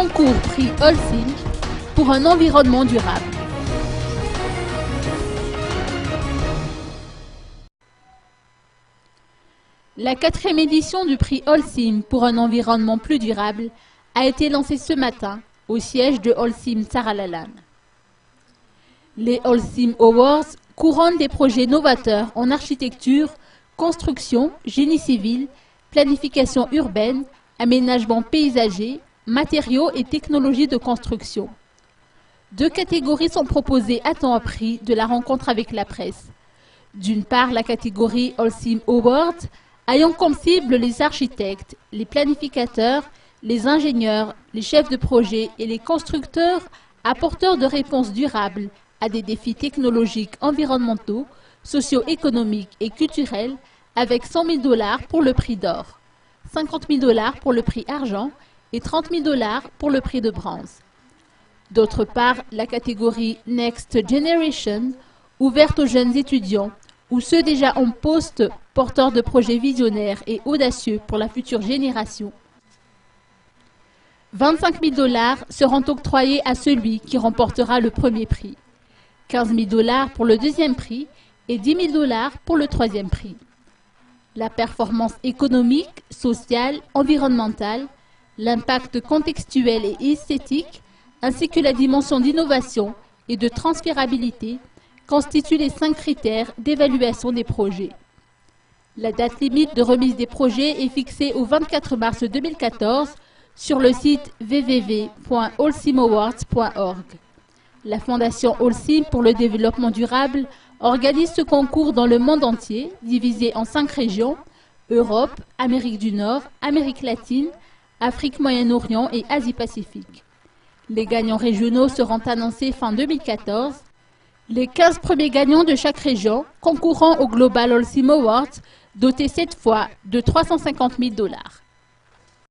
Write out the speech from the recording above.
Concours prix Holcim pour un environnement durable. La 4e édition du prix Holcim pour un environnement plus durable a été lancée ce matin au siège de Holcim Tsaralalane. Les Holcim Awards couronnent des projets novateurs en architecture, construction, génie civil, planification urbaine, aménagement paysager, matériaux et technologies de construction. 2 catégories sont proposées à temps pris de la rencontre avec la presse. D'une part, la catégorie Holcim Awards, ayant comme cible les architectes, les planificateurs, les ingénieurs, les chefs de projet et les constructeurs apporteurs de réponses durables à des défis technologiques, environnementaux, socio-économiques et culturels, avec 100 000 $ pour le prix d'or, 50 000 $ pour le prix argent et 30 000 $ pour le prix de bronze. D'autre part, la catégorie Next Generation, ouverte aux jeunes étudiants ou ceux déjà en poste porteurs de projets visionnaires et audacieux pour la future génération. 25 000 $ seront octroyés à celui qui remportera le premier prix, 15 000 $ pour le deuxième prix et 10 000 $ pour le troisième prix. La performance économique, sociale, environnementale, l'impact contextuel et esthétique, ainsi que la dimension d'innovation et de transférabilité constituent les 5 critères d'évaluation des projets. La date limite de remise des projets est fixée au 24 mars 2014 sur le site www.holcimawards.org. La Fondation Holcim pour le développement durable organise ce concours dans le monde entier, divisé en 5 régions: Europe, Amérique du Nord, Amérique latine, Afrique, Moyen-Orient et Asie-Pacifique. Les gagnants régionaux seront annoncés fin 2014. Les 15 premiers gagnants de chaque région concourront au Global Holcim Awards, doté cette fois de 350 000 $.